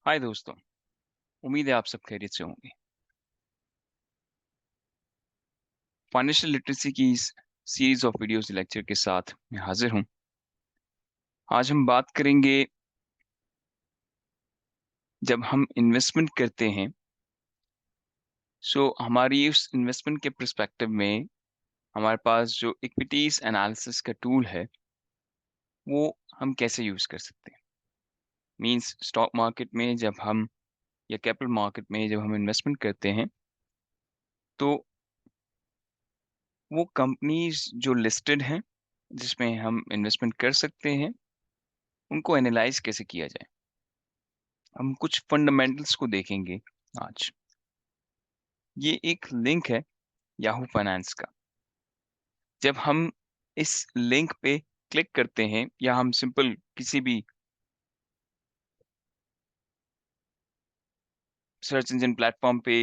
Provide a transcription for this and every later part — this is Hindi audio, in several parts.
हाय दोस्तों। उम्मीद है आप सब खैरियत से होंगे। फाइनेंशियल लिटरेसी की इस सीरीज ऑफ वीडियोस लेक्चर के साथ मैं हाजिर हूं। आज हम बात करेंगे जब हम इन्वेस्टमेंट करते हैं। हमारी उस इन्वेस्टमेंट के पर्सपेक्टिव में हमारे पास जो इक्विटीज एनालिसिस का टूल है वो हम कैसे यूज कर सकते हैं। मींस स्टॉक मार्केट में जब हम या कैपिटल मार्केट में जब हम इन्वेस्टमेंट करते हैं तो वो कंपनीज जो लिस्टेड हैं जिसमें हम इन्वेस्टमेंट कर सकते हैं उनको एनालाइज कैसे किया जाए। हम कुछ फंडामेंटल्स को देखेंगे आज। ये एक लिंक है याहू फाइनेंस का। जब हम इस लिंक पे क्लिक करते हैं या हम सिंपल किसी भी सर्च इंजन प्लेटफॉर्म पे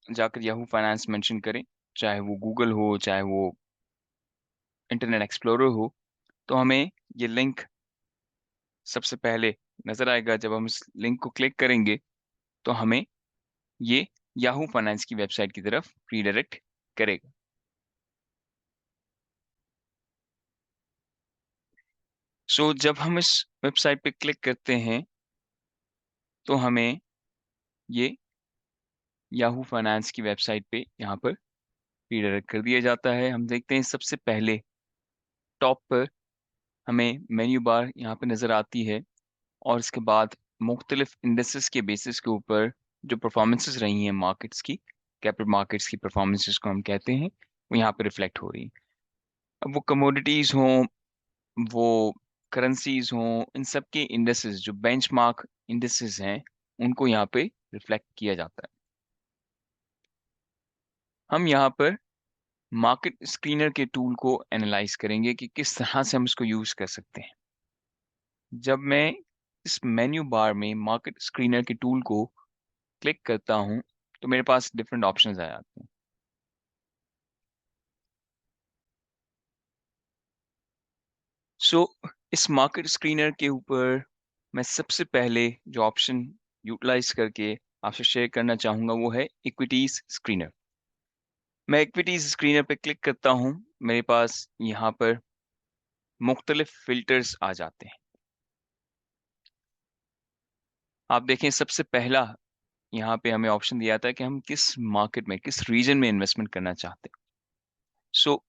जाकर याहू फाइनेंस मेंशन करें, चाहे वो गूगल हो चाहे वो इंटरनेट एक्सप्लोरर हो, तो हमें ये लिंक सबसे पहले नजर आएगा। जब हम इस लिंक को क्लिक करेंगे तो हमें ये याहू फाइनेंस की वेबसाइट की तरफ रीडायरेक्ट करेगा। जब हम इस वेबसाइट पे क्लिक करते हैं तो हमें ये याहू फाइनेंस की वेबसाइट पे यहाँ पर रीडायरेक्ट कर दिया जाता है। हम देखते हैं सबसे पहले टॉप पर हमें मेन्यू बार यहाँ पे नज़र आती है और इसके बाद मुख्तलिफ इंडेक्सेस के बेसिस के ऊपर जो परफॉर्मेंसेस रही हैं मार्केट्स की, कैपिटल मार्केट्स की परफॉर्मेंसेस को हम कहते हैं, वो यहाँ पे रिफ्लेक्ट हो रही हैं। अब वो कमोडिटीज़ हों, वो करेंसीज हों, इन सब के इंडेक्सेस जो बेंचमार्क इंडेक्सेस हैं उनको यहाँ पे रिफ्लेक्ट किया जाता है। हम यहाँ पर मार्केट स्क्रीनर के टूल को एनालाइज करेंगे कि किस तरह से हम इसको यूज कर सकते हैं। जब मैं इस मेन्यू बार में मार्केट स्क्रीनर के टूल को क्लिक करता हूं तो मेरे पास डिफरेंट ऑप्शंस आ जाते हैं। सो इस मार्केट स्क्रीनर के ऊपर मैं सबसे पहले जो ऑप्शन यूटिलाइज करके आपसे शेयर करना चाहूंगा वो है इक्विटीज स्क्रीनर। मैं इक्विटीज स्क्रीनर पे क्लिक करता हूं, मेरे पास यहाँ पर मुख्तलिफ फिल्टर्स आ जाते हैं। आप देखें सबसे पहला यहाँ पे हमें ऑप्शन दिया था कि हम किस मार्केट में किस रीजन में इन्वेस्टमेंट करना चाहते हैं। सो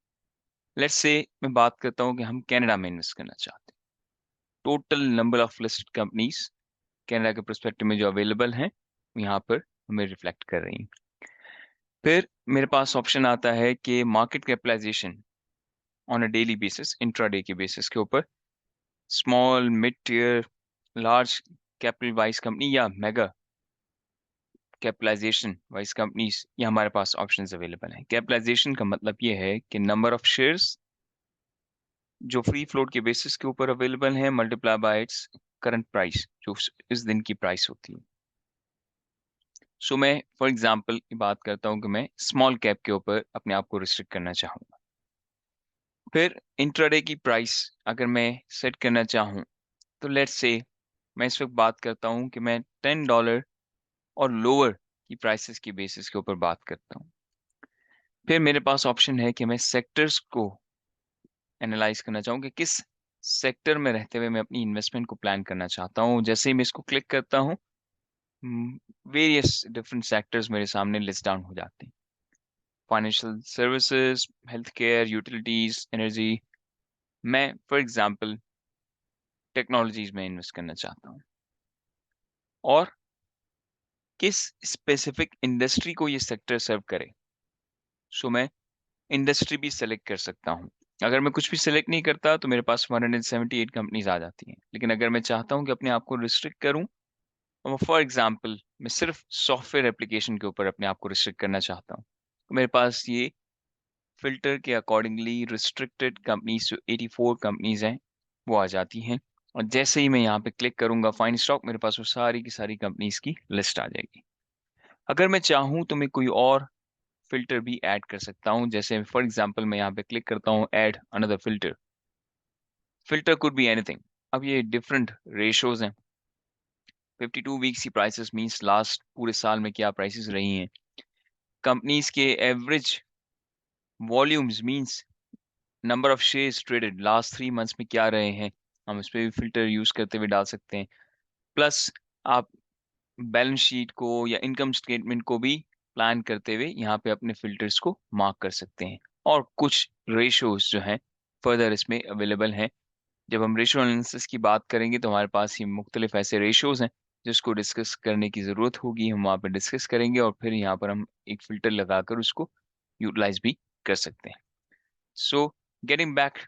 लेट्स से मैं बात करता हूँ कि हम कनाडा में इन्वेस्ट करना चाहते हैं। Total number of listed companies Canada के प्रोस्पेक्टिव में जो अवेलेबल हैं वो यहाँ पर हमें रिफ्लेक्ट कर रही हैं। फिर मेरे पास ऑप्शन आता है कि market capitalisation on a daily basis, intraday के बेसिस के ऊपर, small mid tier large capital wise company या मेगा कैपिटलाइजेशन वाइज कंपनीज, ये हमारे पास ऑप्शंस अवेलेबल हैं। कैपिटलाइजेशन का मतलब ये है कि नंबर ऑफ शेयर्स जो फ्री फ्लोट के बेसिस के ऊपर अवेलेबल हैं multiply by its current price, जो इस दिन की प्राइस होती है। मैं फॉर एग्जांपल की बात करता हूँ कि मैं स्मॉल कैप के ऊपर अपने आप को रिस्ट्रिक्ट करना चाहूँगा। फिर इंट्राडे की प्राइस अगर मैं सेट करना चाहूँ तो लेट्स से मैं इस वक्त बात करता हूँ कि मैं $10 और लोअर की प्राइसेस की बेसिस के ऊपर बात करता हूँ। फिर मेरे पास ऑप्शन है कि मैं सेक्टर्स को एनालाइज करना चाहूँ कि किस सेक्टर में रहते हुए मैं अपनी इन्वेस्टमेंट को प्लान करना चाहता हूँ। जैसे ही मैं इसको क्लिक करता हूँ वेरियस डिफरेंट सेक्टर्स मेरे सामने लिस्ट डाउन हो जाते हैं। Financial services, health care, utilities, energy. मैं फॉर एग्जांपल टेक्नोलॉजीज में इन्वेस्ट करना चाहता हूँ और किस स्पेसिफिक इंडस्ट्री को ये सेक्टर सर्व करे। मैं इंडस्ट्री भी सेलेक्ट कर सकता हूँ। अगर मैं कुछ भी सेलेक्ट नहीं करता तो मेरे पास 178 कंपनीज आ जाती हैं। लेकिन अगर मैं चाहता हूँ कि अपने आप को रिस्ट्रिक्ट करूँ, फॉर एग्जाम्पल मैं सिर्फ सॉफ्टवेयर एप्लीकेशन के ऊपर अपने आप को रिस्ट्रिक्ट करना चाहता हूँ, तो मेरे पास ये फिल्टर के अकॉर्डिंगली रिस्ट्रिक्टेड कंपनीज जो 84 कंपनीज हैं वो आ जाती हैं। और जैसे ही मैं यहाँ पे क्लिक करूंगा फाइंड स्टॉक, मेरे पास वो सारी की सारी कंपनीज की लिस्ट आ जाएगी। अगर मैं चाहूँ तो मैं कोई और फिल्टर भी ऐड कर सकता हूँ। जैसे फॉर एग्जांपल मैं यहाँ पे क्लिक करता हूँ add another filter. Filter could be anything. अब ये डिफरेंट रेशोज हैं। 52 वीक्स की प्राइसेस मींस लास्ट पूरे साल में क्या प्राइसेस रही हैं। कंपनीज के average volumes means number of shares traded last 3 months में क्या रहे हैं, हम इस पे भी फिल्टर यूज करते हुए डाल सकते हैं। प्लस आप बैलेंस शीट को या इनकम स्टेटमेंट को भी प्लान करते हुए यहाँ पे अपने फिल्टर्स को मार्क कर सकते हैं। और कुछ रेशोज जो हैं फर्दर इसमें अवेलेबल हैं। जब हम रेशो एनालिसिस की बात करेंगे तो हमारे पास ही मुख्तलिफ ऐसे रेशोज हैं जिसको डिस्कस करने की ज़रूरत होगी, हम वहाँ पे डिस्कस करेंगे और फिर यहाँ पर हम एक फिल्टर लगाकर उसको यूटिलाइज भी कर सकते हैं। So getting back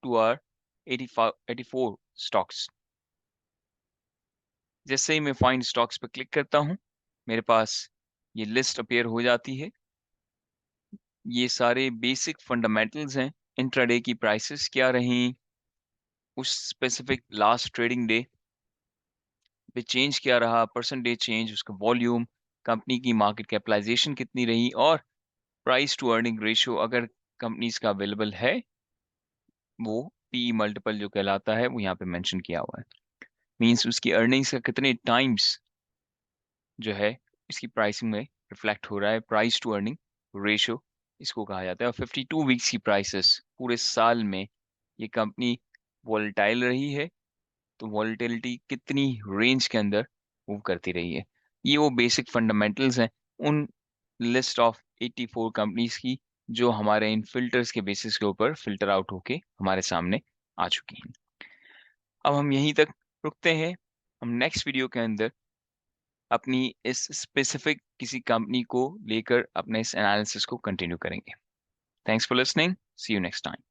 to our 84 stocks. जैसे ही मैं फाइंड स्टॉक्स पर क्लिक करता हूँ मेरे पास ये लिस्ट अपीयर हो जाती है। ये सारे बेसिक फंडामेंटल्स हैं। इंट्राडे की प्राइसेस क्या रहीं, उस स्पेसिफिक लास्ट ट्रेडिंग डे पे चेंज क्या रहा, परसेंटेज चेंज, उसका वॉल्यूम, कंपनी की मार्केट कैपिटलाइजेशन कितनी रही, और प्राइस टू अर्निंग रेशियो अगर कंपनीज का अवेलेबल है वो पी मल्टीपल जो कहलाता है वो यहाँ पे मेंशन किया हुआ है। मींस उसकी अर्निंग्स का कितने टाइम्स जो है इसकी प्राइसिंग में रिफ्लेक्ट हो रहा है, प्राइस टू अर्निंग रेशियो इसको कहा जाता है। और 52 वीक्स की प्राइसेस पूरे साल में ये कंपनी वॉलेटाइल रही है, तो वॉलेटिलिटी कितनी रेंज के अंदर मूव करती रही है। ये वो बेसिक फंडामेंटल्स हैं उन लिस्ट ऑफ 84 कंपनीज की जो हमारे इन फिल्टर्स के बेसिस के ऊपर फिल्टर आउट होके हमारे सामने आ चुकी हैं। अब हम यहीं तक रुकते हैं। हम नेक्स्ट वीडियो के अंदर अपनी इस स्पेसिफिक किसी कंपनी को लेकर अपने इस एनालिसिस को कंटिन्यू करेंगे। Thanks for listening, see you next time.